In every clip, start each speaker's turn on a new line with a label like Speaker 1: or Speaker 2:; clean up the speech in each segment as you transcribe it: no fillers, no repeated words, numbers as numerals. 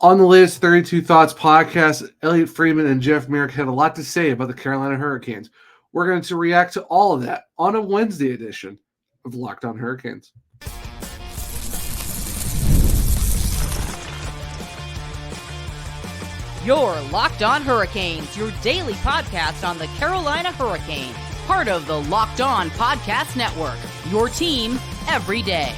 Speaker 1: On the latest 32 Thoughts podcast, Elliotte Friedman and Jeff Merrick had a lot to say about the Carolina Hurricanes. We're going to react to all of that on a Wednesday edition of Locked On Hurricanes.
Speaker 2: Your Locked On Hurricanes, your daily podcast on the Carolina Hurricanes, part of the Locked On Podcast Network, your team every day.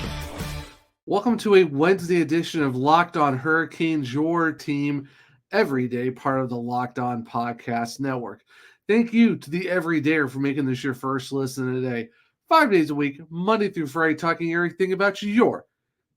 Speaker 1: Welcome to a Wednesday edition of Locked On Hurricanes, your team every day, part of the Locked On Podcast Network. Thank you to the Everydayer for making this your first listen today. 5 days a week, Monday through Friday, talking everything about your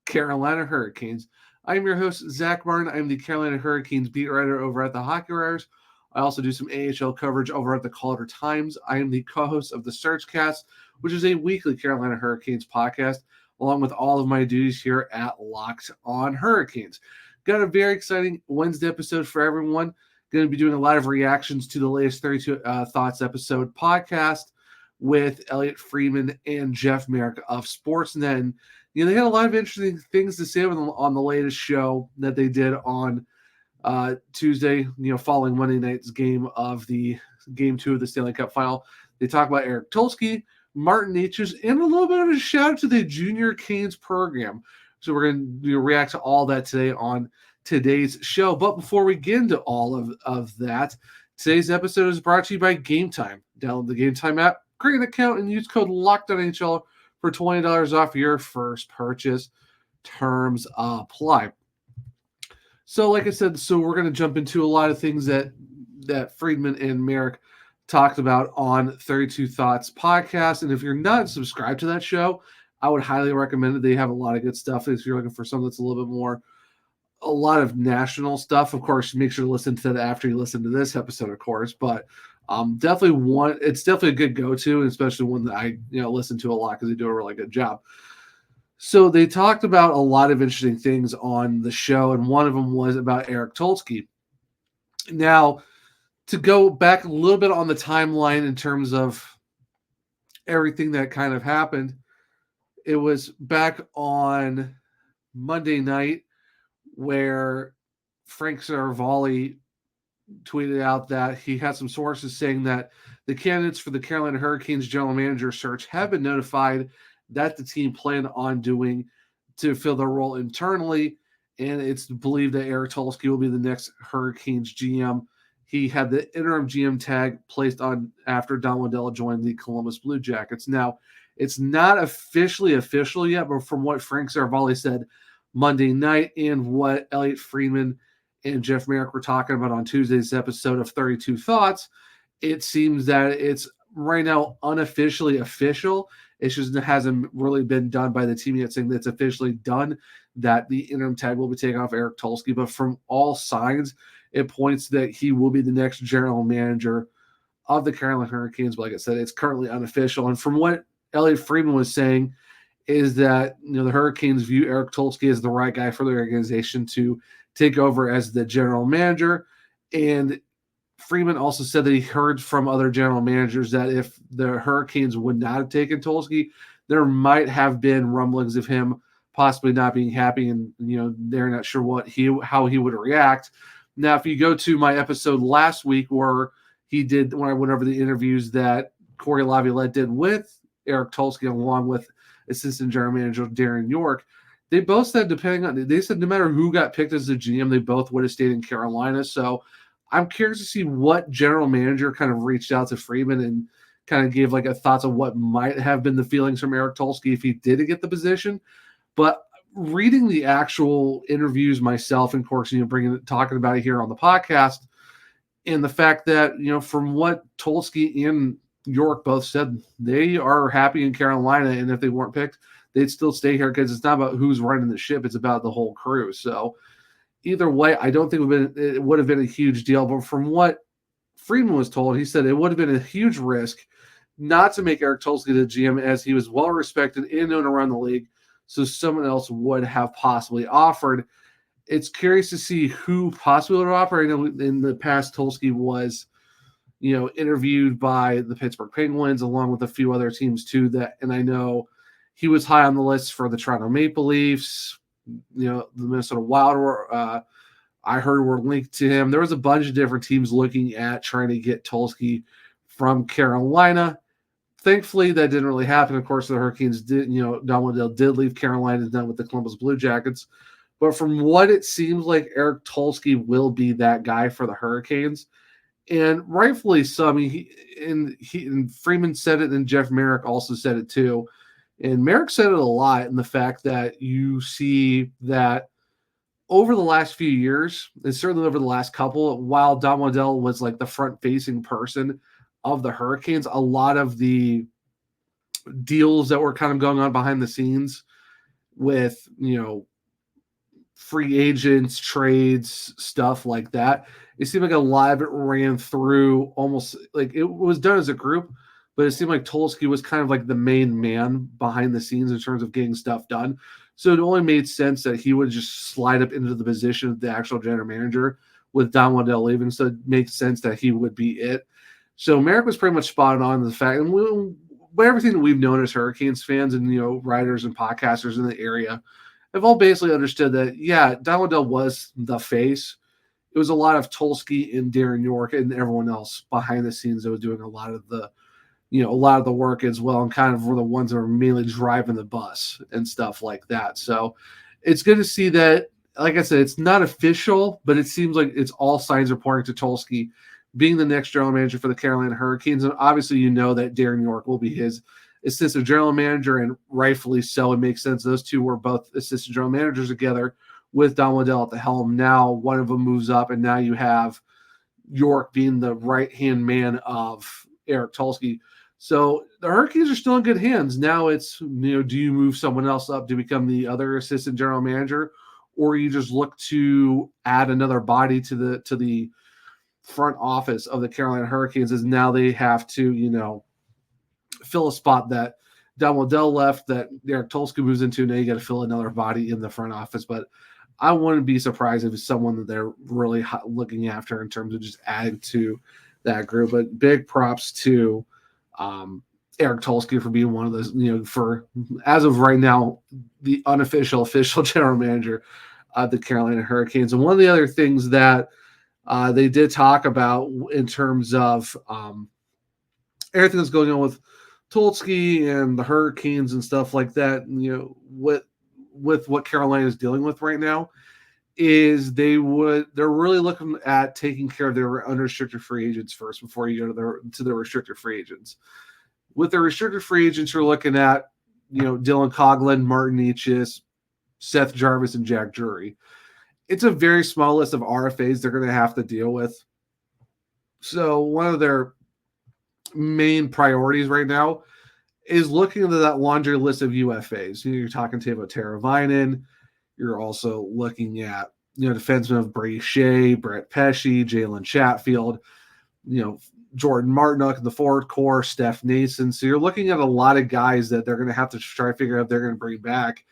Speaker 1: Carolina Hurricanes. I am your host, Zach Martin. I am the Carolina Hurricanes beat writer over at the Hockey Writers. I also do some AHL coverage over at the Calder Times. I am the co-host of the Searchcast, which is a weekly Carolina Hurricanes podcast, along with all of my duties here at Locked On Hurricanes. Got a very exciting Wednesday episode for everyone. Going to be doing a lot of reactions to the latest 32 Thoughts episode podcast with Elliotte Friedman and Jeff Merrick of Sportsnet. And, they had a lot of interesting things to say on the latest show that they did on Tuesday, following Monday night's game of the Game 2 of the Stanley Cup Final. They talk about Eric Tulsky, Martin Necas, and a little bit of a shout out to the Junior Canes program. So we're going to react to all that today on today's show. But before we get into all of that, today's episode is brought to you by Game Time. Download the Game Time app, create an account, and use code LOCKEDONHL for $20 off your first purchase. Terms apply. So like I said, we're going to jump into a lot of things that Friedman and Merrick talked about on 32 Thoughts podcast. And if you're not subscribed to that show, I would highly recommend it. They have a lot of good stuff. If you're looking for something that's a little bit more, a lot of national stuff, of course, make sure to listen to that after you listen to this episode, of course. But it's definitely a good go-to, especially one that I listen to a lot because they do a really good job. So they talked about a lot of interesting things on the show, and one of them was about Eric Tulsky. Now, to go back a little bit on the timeline in terms of everything that kind of happened, it was back on Monday night where Frank Saravalli tweeted out that he had some sources saying that the candidates for the Carolina Hurricanes general manager search have been notified that the team planned on doing to fill their role internally, and it's believed that Eric Tulsky will be the next Hurricanes GM. He had the interim GM tag placed on after Don Waddell joined the Columbus Blue Jackets. Now, it's not officially official yet, but from what Frank Saravalli said Monday night and what Elliotte Friedman and Jeff Merrick were talking about on Tuesday's episode of 32 Thoughts, it seems that it's right now unofficially official. It just hasn't really been done by the team yet, saying that it's officially done, that the interim tag will be taken off Eric Tulsky. But from all signs, it points that he will be the next general manager of the Carolina Hurricanes. But like I said, it's currently unofficial. And from what Elliotte Friedman was saying is that the Hurricanes view Eric Tulsky as the right guy for the organization to take over as the general manager. And Friedman also said that he heard from other general managers that if the Hurricanes would not have taken Tulsky, there might have been rumblings of him possibly not being happy, and they're not sure how he would react. Now, if you go to my episode last week where when I went over the interviews that Corey Laviolette did with Eric Tulsky along with assistant general manager Darren York, they both said they said no matter who got picked as the GM, they both would have stayed in Carolina. So I'm curious to see what general manager kind of reached out to Friedman and kind of gave like a thoughts of what might have been the feelings from Eric Tulsky if he did get the position. But reading the actual interviews myself, and of course, talking about it here on the podcast, and the fact that, from what Tulsky and York both said, they are happy in Carolina, and if they weren't picked, they'd still stay here because it's not about who's running the ship, it's about the whole crew. So either way, I don't think it would have been a huge deal. But from what Friedman was told, he said it would have been a huge risk not to make Eric Tulsky the GM, as he was well respected and known around the league. So someone else would have possibly offered. It's curious to see who possibly would offer. I know in the past, Tulsky was, interviewed by the Pittsburgh Penguins along with a few other teams too. And I know he was high on the list for the Toronto Maple Leafs, the Minnesota Wild I heard were linked to him. There was a bunch of different teams looking at trying to get Tulsky from Carolina. Thankfully, that didn't really happen. Of course, the Hurricanes did, Don Waddell did leave Carolina, done with the Columbus Blue Jackets. But from what it seems like, Eric Tulsky will be that guy for the Hurricanes. And rightfully so. I mean, and Friedman said it, and Jeff Marek also said it too. And Marek said it a lot in the fact that you see that over the last few years, and certainly over the last couple, while Don Waddell was like the front-facing person of the Hurricanes, a lot of the deals that were kind of going on behind the scenes with, free agents, trades, stuff like that, it seemed like a lot of it ran through almost like it was done as a group, but it seemed like Tulsky was kind of like the main man behind the scenes in terms of getting stuff done. So it only made sense that he would just slide up into the position of the actual general manager with Don Waddell leaving. So it makes sense that he would be it. So Marek was pretty much spot on the fact, and everything that we've known as Hurricanes fans and, writers and podcasters in the area have all basically understood that, yeah, Don Waddell was the face. It was a lot of Tulsky and Darren York and everyone else behind the scenes that was doing a lot of the work as well, and kind of were the ones that were mainly driving the bus and stuff like that. So it's good to see that, like I said, it's not official, but it seems like it's all signs are pointing to Tulsky being the next general manager for the Carolina Hurricanes. And obviously, that Darren York will be his assistant general manager, and rightfully so. It makes sense. Those two were both assistant general managers together with Don Waddell at the helm. Now one of them moves up, and now you have York being the right-hand man of Eric Tulsky. So the Hurricanes are still in good hands. Now it's, do you move someone else up to become the other assistant general manager, or you just look to add another body to the front office of the Carolina Hurricanes, as now they have to, fill a spot that Don Waddell left, that Eric Tulsky moves into. Now you got to fill another body in the front office. But I wouldn't be surprised if it's someone that they're really looking after in terms of just adding to that group. But big props to Eric Tulsky for being one of those, for, as of right now, the official general manager of the Carolina Hurricanes. And one of the other things that they did talk about in terms of everything that's going on with Tulsky and the Hurricanes and stuff like that, with what Carolina is dealing with right now, is they're really looking at taking care of their unrestricted free agents first before you go to the restricted free agents. With the restricted free agents, you're looking at, Dylan Coghlan, Martin Necas, Seth Jarvis, and Jack Drury. It's a very small list of RFAs they're going to have to deal with. So one of their main priorities right now is looking into that laundry list of UFAs. You're talking to Teravainen. You're also looking at, defensemen of Brady Shea, Brett Pesce, Jalen Chatfield, Jordan Martinook in the forward core, Steph Nason. So you're looking at a lot of guys that they're going to have to try to figure out if they're going to bring back.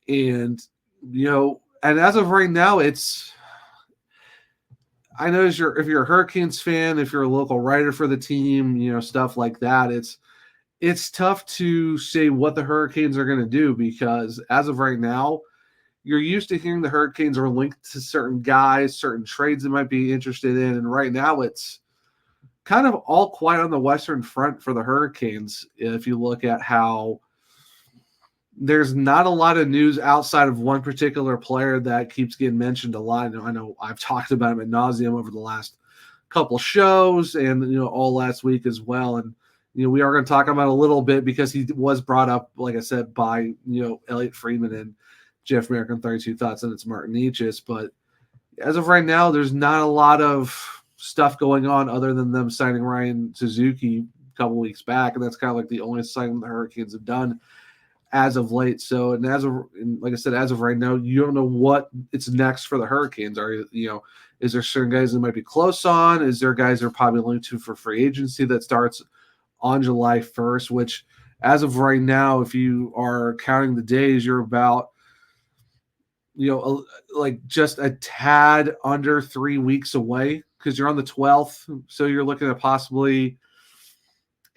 Speaker 1: And, and as of right now, I know if you're a Hurricanes fan, if you're a local writer for the team, stuff like that, it's tough to say what the Hurricanes are going to do, because as of right now, you're used to hearing the Hurricanes are linked to certain guys, certain trades they might be interested in. And right now it's kind of all quiet on the Western Front for the Hurricanes. If you look at how there's not a lot of news outside of one particular player that keeps getting mentioned a lot. I know I've talked about him ad nauseum over the last couple shows and, all last week as well. And, we are going to talk about a little bit because he was brought up, like I said, by, Elliotte, Friedman, and Jeff Marek on 32 Thoughts, and it's Martin Necas. But as of right now, there's not a lot of stuff going on other than them signing Ryan Suzuki a couple weeks back. And that's kind of like the only signing the Hurricanes have done as of late. So, and like I said, as of right now, you don't know what it's next for the Hurricanes. Is there certain guys that might be close on? Is there guys that are probably linked to for free agency that starts on July 1st, which as of right now, if you are counting the days, you're about, like just a tad under 3 weeks away, because you're on the 12th. So you're looking at possibly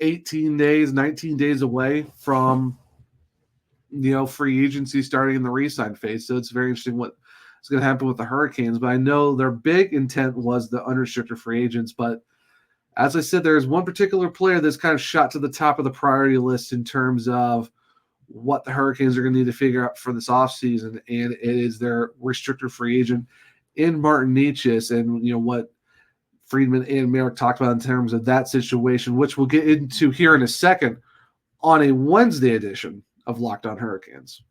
Speaker 1: 18 days, 19 days away from, free agency starting in the re-sign phase. So it's very interesting what is going to happen with the Hurricanes. But I know their big intent was the unrestricted free agents. But as I said, there's one particular player that's kind of shot to the top of the priority list in terms of what the Hurricanes are going to need to figure out for this offseason, and it is their restricted free agent in Martin Necas, and what Friedman and Marek talked about in terms of that situation, which we'll get into here in a second on a Wednesday edition of Locked On Hurricanes.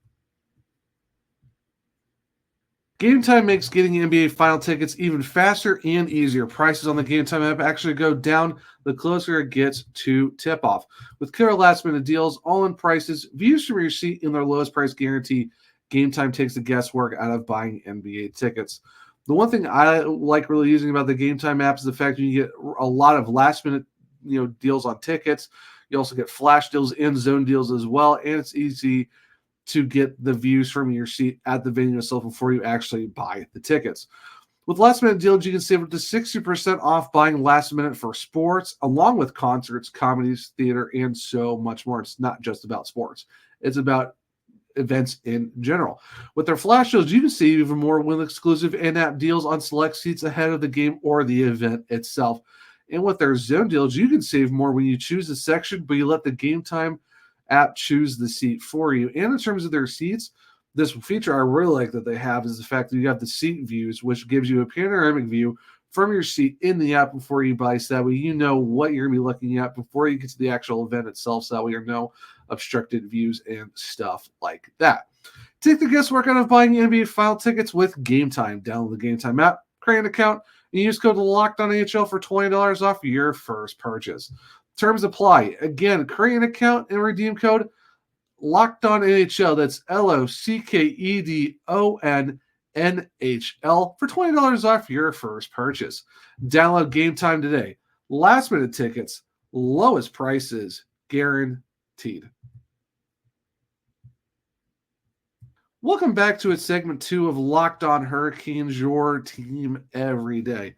Speaker 1: Game Time makes getting NBA final tickets even faster and easier. Prices on the Game Time app actually go down the closer it gets to tip-off. With killer last-minute deals, all-in prices, views from your seat, and their lowest price guarantee, Game Time takes the guesswork out of buying NBA tickets. The one thing I like really using about the Game Time app is the fact that you get a lot of last-minute deals on tickets. You also get flash deals and zone deals as well, and it's easy to get the views from your seat at the venue itself before you actually buy the tickets. With last-minute deals, you can save up to 60% off buying last minute for sports, along with concerts, comedies, theater, and so much more. It's not just about sports. It's about events in general. With their flash deals, you can save even more with exclusive in-app deals on select seats ahead of the game or the event itself. And with their zone deals, you can save more when you choose a section, but you let the Game Time app choose the seat for you. And in terms of their seats, this feature I really like that they have is the fact that you have the seat views, which gives you a panoramic view from your seat in the app before you buy, so that way you know what you're going to be looking at before you get to the actual event itself, so that way you're no obstructed views and stuff like that. Take the guesswork out of buying NBA final tickets with Game Time. Download the Game Time app, create an account, and use code LOCKEDONNHL for $20 off your first purchase. Terms apply. Again, create an account and redeem code LOCKEDONNHL. That's LOCKEDONNHL for $20 off your first purchase. Download Game Time today. Last minute tickets, lowest prices guaranteed. Welcome back to segment 2 of Locked On Hurricanes, your team every day.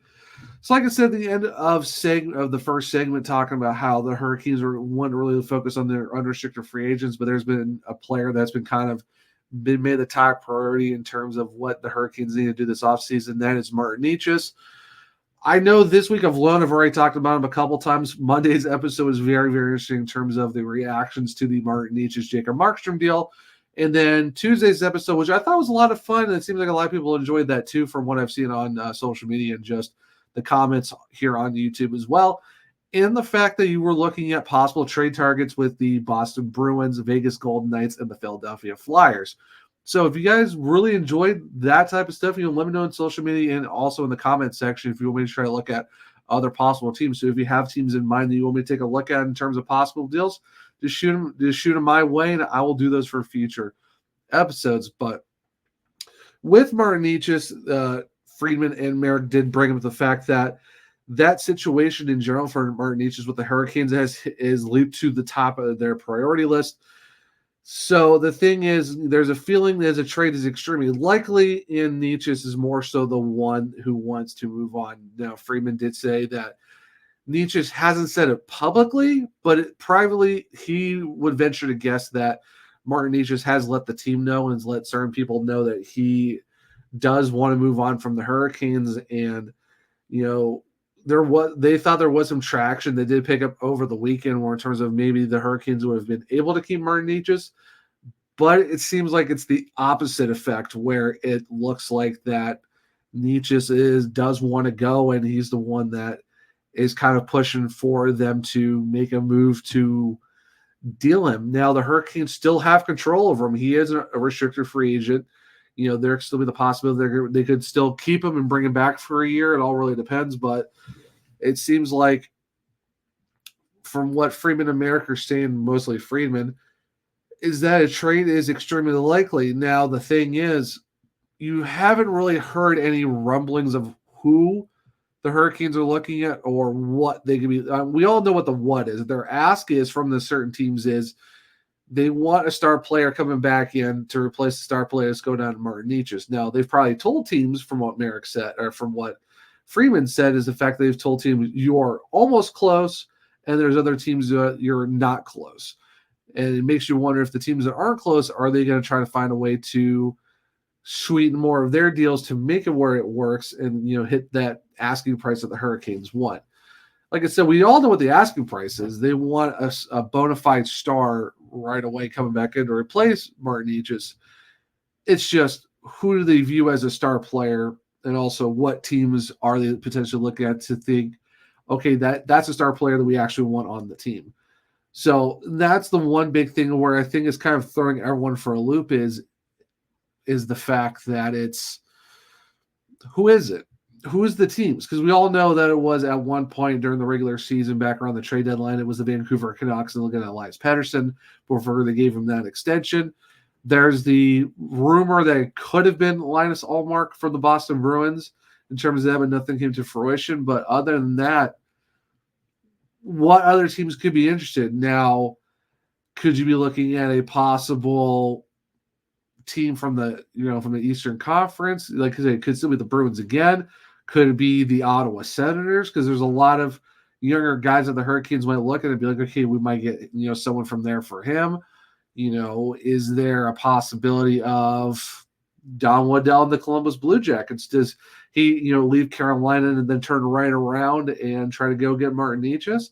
Speaker 1: So like I said at the end of the first segment, talking about how the Hurricanes want to really focus on their unrestricted free agents, but there's been a player that's been made the top priority in terms of what the Hurricanes need to do this offseason. That is Martin Necas. I know this week I've already talked about him a couple times. Monday's episode was very, very interesting in terms of the reactions to the Martin Necas Jacob Markstrom deal. And then Tuesday's episode, which I thought was a lot of fun, and it seems like a lot of people enjoyed that too from what I've seen on social media and just the comments here on YouTube as well. And the fact that you were looking at possible trade targets with the Boston Bruins, Vegas Golden Knights, and the Philadelphia Flyers. So if you guys really enjoyed that type of stuff, let me know in social media and also in the comment section if you want me to try to look at other possible teams. So if you have teams in mind that you want me to take a look at in terms of possible deals, just shoot them my way, and I will do those for future episodes. But with Martin Necas, Friedman and Marek did bring up the fact that situation in general for Martin Necas with the Hurricanes is leaped to the top of their priority list. So the thing is, there's a feeling that a trade is extremely likely, and Necas is more so the one who wants to move on. Now, Friedman did say that Necas hasn't said it publicly, but privately, he would venture to guess that Martin Necas has let the team know and has let certain people know that he does want to move on from the Hurricanes. And they thought there was some traction they did pick up over the weekend, where in terms of maybe the Hurricanes would have been able to keep Martin Necas, but it seems like it's the opposite effect, where it looks like that Necas does want to go, and he's the one that is kind of pushing for them to make a move to deal him. Now the Hurricanes still have control over him. He is a restricted free agent. There could still be the possibility they could still keep him and bring him back for a year. It all really depends, but it seems like from what Friedman and Marek are saying, mostly Friedman, is that a trade is extremely likely. Now, the thing is, you haven't really heard any rumblings of who the Hurricanes are looking at or what they could be. We all know what the what is. Their ask is from the certain teams is they want a star player coming back in to replace the star player that's going down to Martin Necas. Now, they've probably told teams, from what Marek said, or from what Friedman said, is the fact that they've told teams you're almost close, and there's other teams that you're not close. And it makes you wonder if the teams that aren't close, are they going to try to find a way to sweeten more of their deals to make it where it works and, hit that asking price that the Hurricanes want. Like I said, we all know what the asking price is. They want a bona fide star right away coming back in to replace Martin Necas. It's just, who do they view as a star player, and also what teams are they potentially looking at to think, okay, that's a star player that we actually want on the team. So that's the one big thing where I think is kind of throwing everyone for a loop is the fact that it's, who is it? Who is the teams? Because we all know that it was at one point during the regular season, back around the trade deadline, it was the Vancouver Canucks and looking at Elias Pettersson before they gave him that extension. There's the rumor that it could have been Linus Ullmark from the Boston Bruins in terms of that, but nothing came to fruition. But other than that, what other teams could be interested? Now, could you be looking at a possible team from the Eastern Conference? Like I said, it could still be the Bruins again. Could it be the Ottawa Senators? Because there's a lot of younger guys that the Hurricanes might look at and be like, okay, we might get someone from there for him. Is there a possibility of Don Waddell and the Columbus Blue Jackets? Does he leave Carolina and then turn right around and try to go get Martin Necas?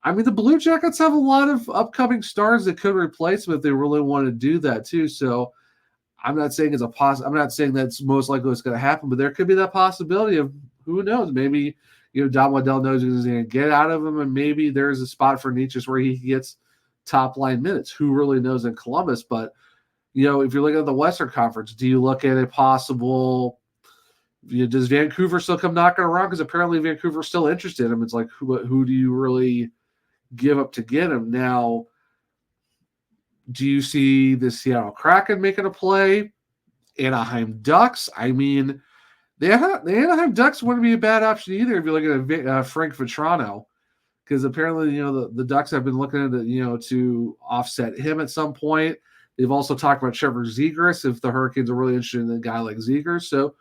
Speaker 1: I mean, the Blue Jackets have a lot of upcoming stars that could replace him if they really want to do that too. So I'm not saying I'm not saying that's most likely what's going to happen, but there could be that possibility of, who knows, maybe Don Waddell knows he's going to get out of him, and maybe there's a spot for Necas where he gets top line minutes. Who really knows in Columbus? But if you're looking at the Western Conference, do you look at a possible? Does Vancouver still come knocking around? Because apparently Vancouver's still interested in him. It's like, who do you really give up to get him? Now, do you see the Seattle Kraken making a play? Anaheim Ducks? I mean, the Anaheim Ducks wouldn't be a bad option either if you're looking at Frank Vatrano, because apparently, the Ducks have been looking at to offset him at some point. They've also talked about Trevor Zegras if the Hurricanes are really interested in a guy like Zegras. So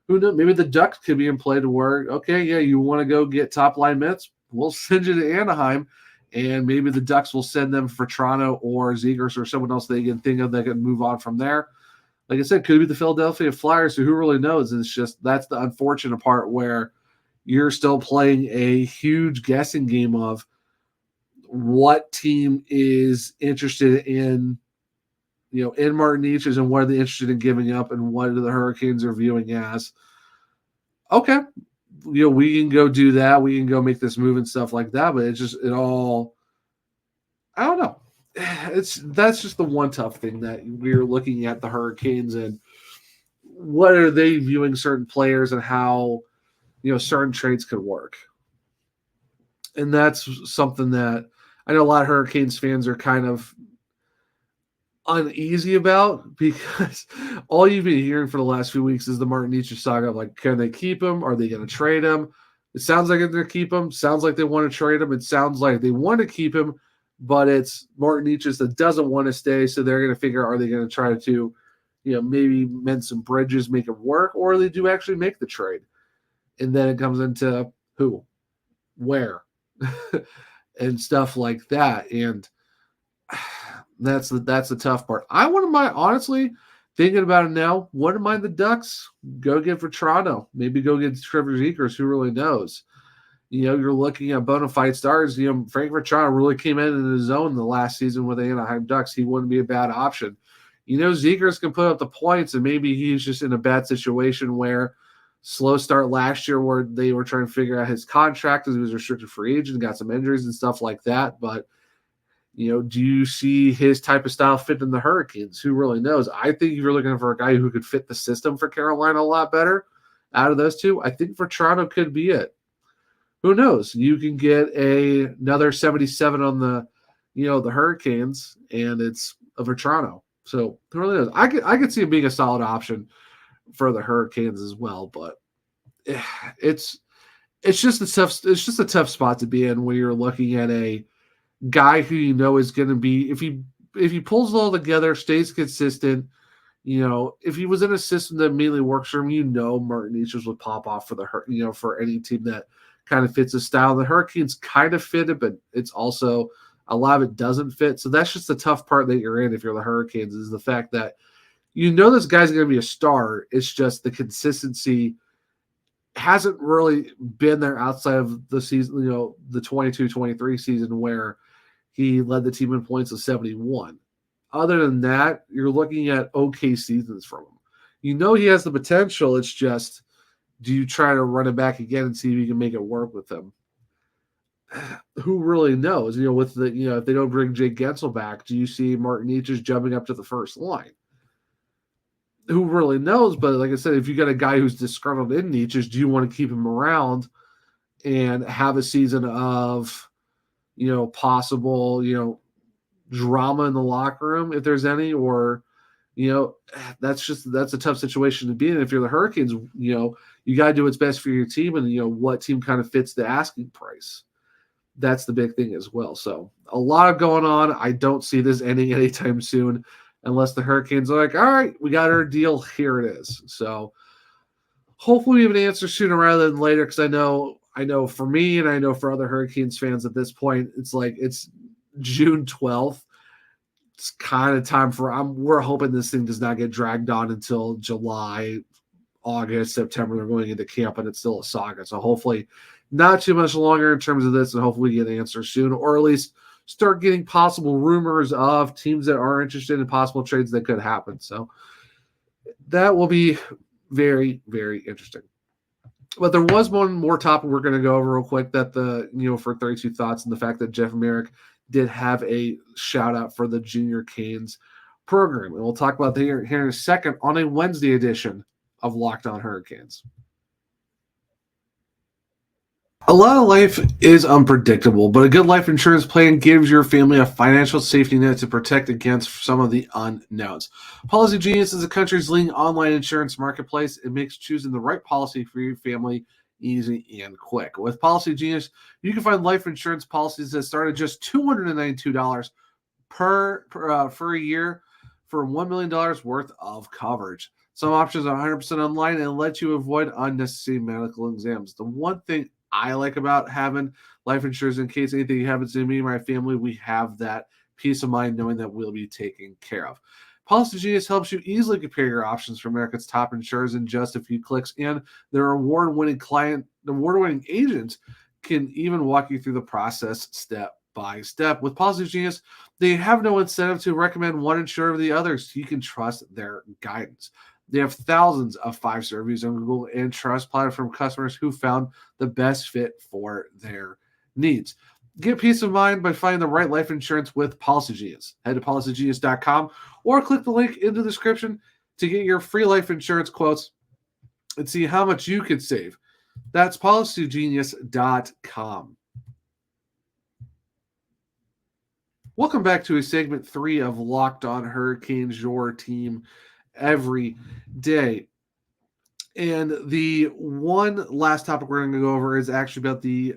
Speaker 1: who knows? Maybe the Ducks could be in play to where, okay, yeah, you want to go get top line minutes? We'll send you to Anaheim. And maybe the Ducks will send them Vatrano or Zegras or someone else they can think of that can move on from there. Like I said, could be the Philadelphia Flyers, so who really knows? And it's just, that's the unfortunate part where you're still playing a huge guessing game of what team is interested in, in Martin Necas, and what are they interested in giving up, and what the Hurricanes are viewing as, okay, we can go do that. We can go make this move and stuff like that. But it all, I don't know. That's just the one tough thing that we're looking at the Hurricanes and what are they viewing certain players and how, certain trades could work. And that's something that I know a lot of Hurricanes fans are kind of uneasy about, because all you've been hearing for the last few weeks is the Martin Necas saga of, like, can they keep him? Are they going to trade him? It sounds like they're going to keep him. Sounds like they want to trade him. It sounds like they want to keep him, but it's Martin Necas that doesn't want to stay. So they're going to figure, are they going to try to, maybe mend some bridges, make it work, or they do actually make the trade? And then it comes into who, where, and stuff like that. And that's the tough part. I wouldn't mind, honestly, thinking about it now, wouldn't mind the Ducks go get Vatrano. Maybe go get Trevor Zegras. Who really knows? You're looking at bona fide stars. Frank Vatrano really came in his own the last season with the Anaheim Ducks. He wouldn't be a bad option. Zegras can put up the points, and maybe he's just in a bad situation where slow start last year where they were trying to figure out his contract as he was a restricted free agent, got some injuries and stuff like that. But do you see his type of style fit in the Hurricanes? Who really knows? I think if you're looking for a guy who could fit the system for Carolina a lot better out of those two, I think Vatrano could be it. Who knows? You can get another 77 on the, the Hurricanes, and it's a Vatrano. So who really knows? I could see him being a solid option for the Hurricanes as well, but it's just a tough spot to be in when you're looking at a guy who is going to be, if he pulls it all together, stays consistent, if he was in a system that mainly works for him, Martin Necas would pop off for for any team that kind of fits his style. The Hurricanes kind of fit it, but it's also a lot of it doesn't fit. So that's just the tough part that you're in if you're the Hurricanes, is the fact that this guy's going to be a star. It's just the consistency hasn't really been there outside of the season, the 22-23 season where he led the team in points of 71. Other than that, you're looking at okay seasons from him. He has the potential. It's just, do you try to run it back again and see if you can make it work with him? Who really knows? With the if they don't bring Jake Gensel back, do you see Martin Necas jumping up to the first line? Who really knows? But like I said, if you got a guy who's disgruntled in Necas, do you want to keep him around and have a season of possible drama in the locker room if there's any, or that's a tough situation to be in. If you're the Hurricanes, you got to do what's best for your team, and what team kind of fits the asking price. That's the big thing as well. So a lot going on. I don't see this ending anytime soon unless the Hurricanes are like, all right, we got our deal. Here it is. So hopefully we have an answer sooner rather than later, because I know for me and I know for other Hurricanes fans at this point, it's like it's June 12th. It's kind of time we're hoping this thing does not get dragged on until July, August, September. They're going into camp and it's still a saga. So hopefully not too much longer in terms of this, and hopefully we get an answer soon, or at least start getting possible rumors of teams that are interested in possible trades that could happen. So that will be very, very interesting. But there was one more topic we're going to go over real quick, that for 32 Thoughts, and the fact that Jeff.Marek did have a shout out for the Junior Canes program. And we'll talk about that here in a second on a Wednesday edition of Locked On Hurricanes. A lot of life is unpredictable, but a good life insurance plan gives your family a financial safety net to protect against some of the unknowns. Policy Genius is the country's leading online insurance marketplace. It makes choosing the right policy for your family easy and quick. With Policy Genius, you can find life insurance policies that start at just $292 for a year for $1 million worth of coverage. Some options are 100% online and let you avoid unnecessary medical exams. The one thing I like about having life insurance, in case anything happens to me and my family, we have that peace of mind knowing that we'll be taken care of. Policy Genius helps you easily compare your options from America's top insurers in just a few clicks, and their award-winning agents can even walk you through the process step by step. With Policy Genius, they have no incentive to recommend one insurer over the other, so you can trust their guidance. They have thousands of 5-star reviews on Google and Trustpilot from customers who found the best fit for their needs. Get peace of mind by finding the right life insurance with Policy Genius. Head to policygenius.com or click the link in the description to get your free life insurance quotes and see how much you could save. That's policygenius.com. Welcome back to segment 3 of Locked On Hurricanes, your team every day. And the one last topic we're going to go over is actually about the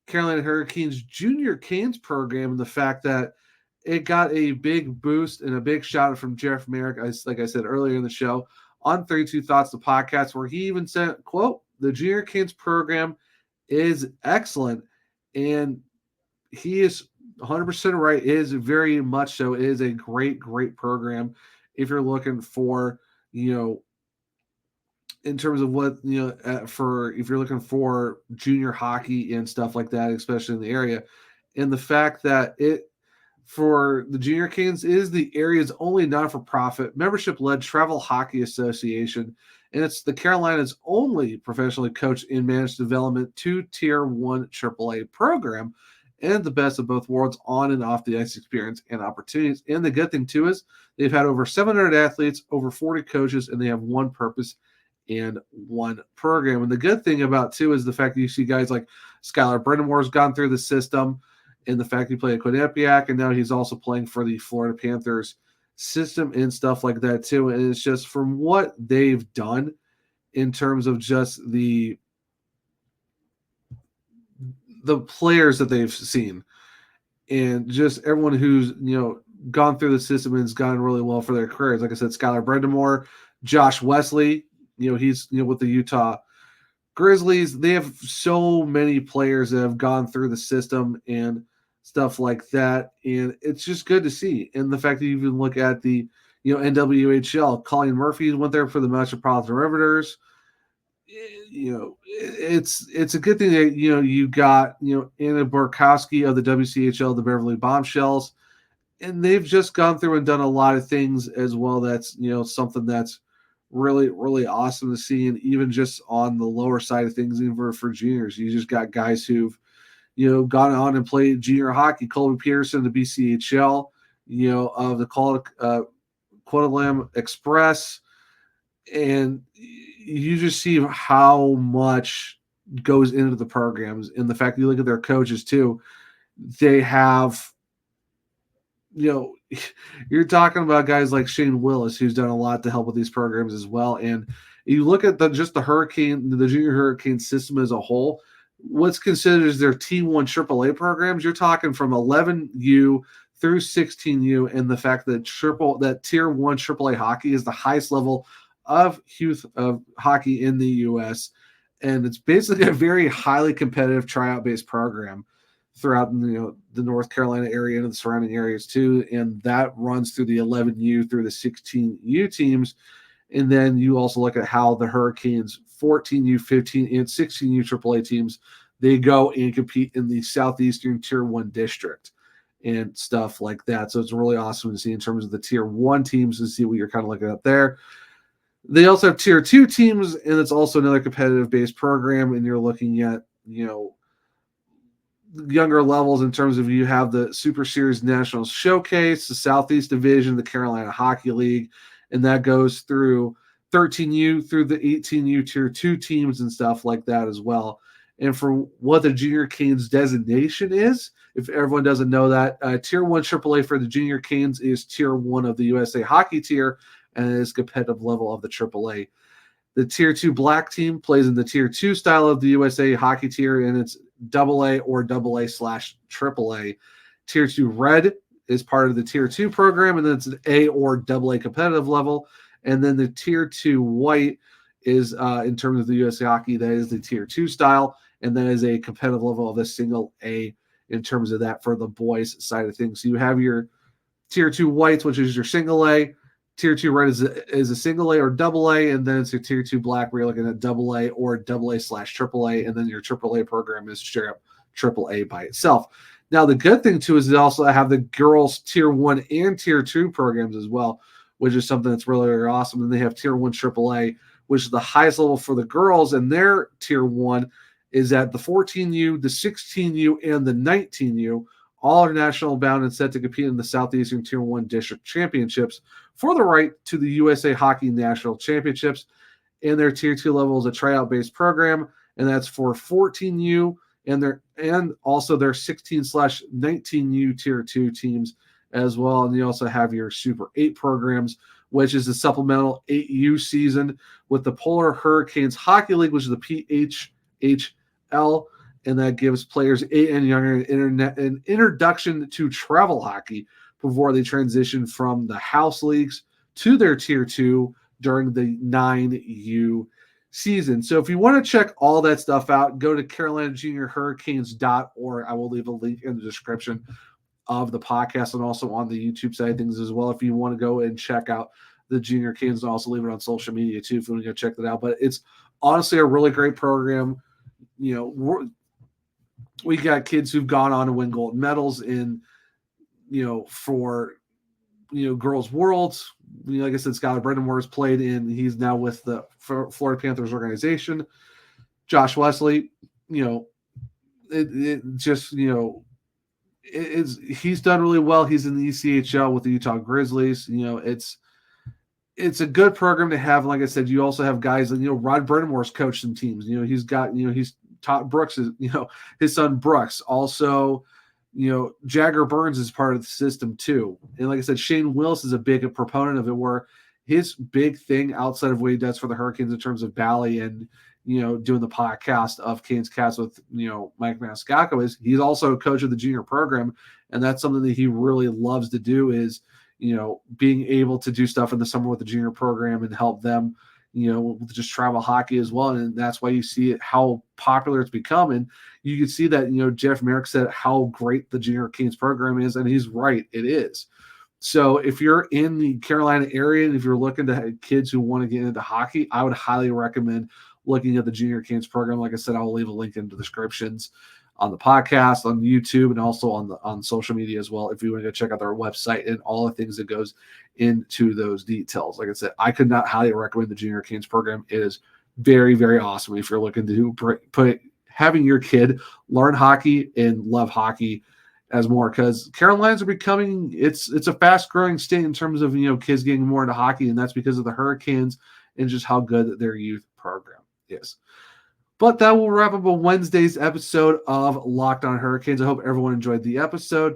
Speaker 1: Carolina Hurricanes Junior Canes program, and the fact that it got a big boost and a big shout out from Jeff.Marek, like I said earlier in the show, on 32 Thoughts, the podcast, where he even said, quote, "The Junior Canes program is excellent," and he is 100% right. It is very much so. It is a great, great program if you're looking for, in terms of what, if you're looking for junior hockey and stuff like that, especially in the area. And the fact that for the Junior Canes is the area's only not-for-profit membership-led travel hockey association, and it's the Carolina's only professionally coached and managed development 2-tier 1 AAA program, and the best of both worlds on and off the ice experience and opportunities. And the good thing, too, is they've had over 700 athletes, over 40 coaches, and they have one purpose and one program. And the good thing about, too, is the fact that you see guys like Brind'amour has gone through the system, and the fact he played at Quinnipiac, and now he's also playing for the Florida Panthers system and stuff like that, too. And it's just from what they've done in terms of just the players that they've seen, and just everyone who's gone through the system and has gone really well for their careers. Like I said, Brind'amour, Josh Wesley, he's with the Utah Grizzlies. They have so many players that have gone through the system and stuff like that, and it's just good to see. And the fact that you even look at the NWHL. Colleen Murphy went there for the Metropolitan Riveters. It's a good thing that you got Anna Borkowski of the WCHL, the Beverly Bombshells, and they've just gone through and done a lot of things as well. That's something that's really, really awesome to see. And even just on the lower side of things, even for juniors, you just got guys who've gone on and played junior hockey. Colby Peterson, the BCHL, of the Quattlelam Express, and you just see how much goes into the programs, and the fact that you look at their coaches too. They have, you're talking about guys like Shane Willis, who's done a lot to help with these programs as well. And you look at the junior Hurricane system as a whole. What's considered as their T1 AAA programs, you're talking from 11U through 16U, and the fact that Tier 1 AAA hockey is the highest level of youth of hockey in the U.S., and it's basically a very highly competitive tryout-based program throughout the North Carolina area and the surrounding areas too, and that runs through the 11U through the 16U teams. And then you also look at how the Hurricanes 14U, 15, and 16U AAA teams, they go and compete in the Southeastern Tier 1 district and stuff like that. So it's really awesome to see in terms of the Tier 1 teams, to see what you're kind of looking at there. They also have Tier 2 teams, and it's also another competitive-based program, and you're looking at, younger levels in terms of you have the Super Series National Showcase, the Southeast Division, the Carolina Hockey League, and that goes through 13U through the 18U Tier 2 teams and stuff like that as well. And for what the Junior Canes designation is, if everyone doesn't know that, Tier 1 AAA for the Junior Canes is Tier 1 of the USA Hockey Tier, and it is competitive level of the AAA. The Tier 2 Black team plays in the Tier 2 style of the USA Hockey Tier, and it's AA or AA/AAA. Tier 2 Red is part of the Tier 2 program, and then it's an A or AA competitive level. And then the Tier 2 White is, in terms of the USA Hockey, that is the Tier 2 style, and that is a competitive level of a single A in terms of that for the boys side of things. So you have your Tier 2 Whites, which is your single A. Tier 2 Red is a single A or double A, and then it's your Tier 2 Black where you're looking at double A or AA/AAA, and then your AAA program is straight up AAA by itself. Now, the good thing, too, is they also have the girls Tier 1 and Tier 2 programs as well, which is something that's really, really awesome. And they have Tier 1 AAA, which is the highest level for the girls, and their Tier 1 is at the 14U, the 16U, and the 19U. All are national bound and set to compete in the Southeastern Tier 1 District Championships for the right to the USA Hockey National Championships. And their Tier 2 level is a tryout-based program, and that's for 14U and also their 16/19U Tier 2 teams as well. And you also have your Super 8 programs, which is the supplemental 8U season with the Polar Hurricanes Hockey League, which is the PHHL, and that gives players 8 and younger an introduction to travel hockey before they transition from the house leagues to their Tier 2 during the 9U season. So if you want to check all that stuff out, go to CarolinaJuniorHurricanes.org. I will leave a link in the description of the podcast and also on the YouTube side of things as well. If you want to go and check out the Junior Canes, and also leave it on social media too if you want to go check that out. But it's honestly a really great program. We got kids who've gone on to win gold medals in, for, girls' worlds. Like I said, Skylar Brind'amour has played in. He's now with the Florida Panthers organization. Josh Wesley, he's done really well. He's in the ECHL with the Utah Grizzlies. It's a good program to have. Like I said, you also have guys that, Rod Brind'amour's coached some teams. He's got, he's taught Brooks, his son Brooks. Also, Jagger Burns is part of the system too. And like I said, Shane Willis is a big proponent of it, where his big thing outside of what he does for the Hurricanes in terms of Bally and, doing the podcast of Canes Cast with, Mike Maniscalco, is he's also a coach of the junior program. And that's something that he really loves to do is, being able to do stuff in the summer with the junior program and help them, with just travel hockey as well. And that's why you see it, how popular it's become. And you can see that, Jeff Merrick said how great the Junior Canes program is. And he's right. It is. So if you're in the Carolina area and if you're looking to have kids who want to get into hockey, I would highly recommend looking at the Junior Canes program. Like I said, I will leave a link in the descriptions on the podcast, on YouTube, and also on social media as well. If you want to go check out their website and all the things that goes into those details. Like I said, I could not highly recommend the Junior Canes program. It is very, very awesome if you're looking to having your kid learn hockey and love hockey as more, because Carolinas are becoming it's a fast growing state in terms of kids getting more into hockey, and that's because of the Hurricanes and just how good their youth program is. But that will wrap up a Wednesday's episode of Locked On Hurricanes. I hope everyone enjoyed the episode.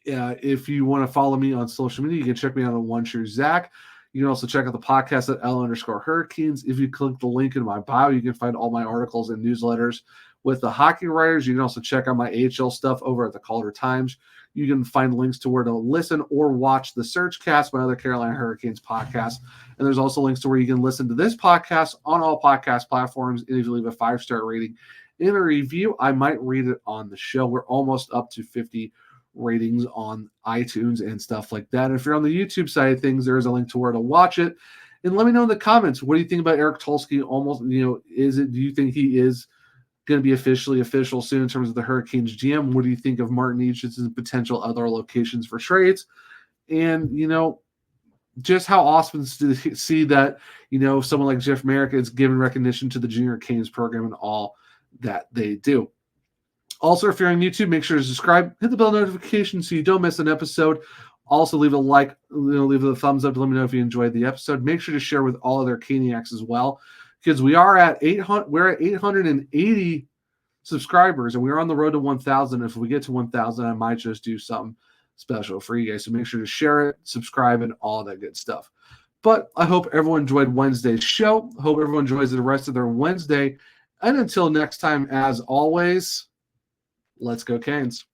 Speaker 1: If you want to follow me on social media, you can check me out on OneShareZach. You can also check out the podcast at L_Hurricanes. If you click the link in my bio, you can find all my articles and newsletters with the hockey writers. You can also check out my AHL stuff over at the Calder Times. You can find links to where to listen or watch the Surgecast, my other Carolina Hurricanes podcast. And there's also links to where you can listen to this podcast on all podcast platforms. And if you leave a 5-star rating in a review, I might read it on the show. We're almost up to 50 ratings on iTunes and stuff like that. And if you're on the YouTube side of things, there is a link to where to watch it. And let me know in the comments, what do you think about Eric Tulsky? Do you think he is going to be official soon in terms of the Hurricanes GM? What do you think of Martin Necas and potential other locations for trades? And, just how awesome to see that, someone like Jeff Marek is giving recognition to the Junior Canes program and all that they do. Also, if you're on YouTube, make sure to subscribe, hit the bell notification so you don't miss an episode. Also, leave a like, leave a thumbs up to let me know if you enjoyed the episode. Make sure to share with all other Caniacs as well, because we're at 880 subscribers, and we're on the road to 1,000. If we get to 1,000, I might just do something special for you guys. So make sure to share it, subscribe, and all that good stuff. But I hope everyone enjoyed Wednesday's show. I hope everyone enjoys the rest of their Wednesday. And until next time, as always, let's go Canes.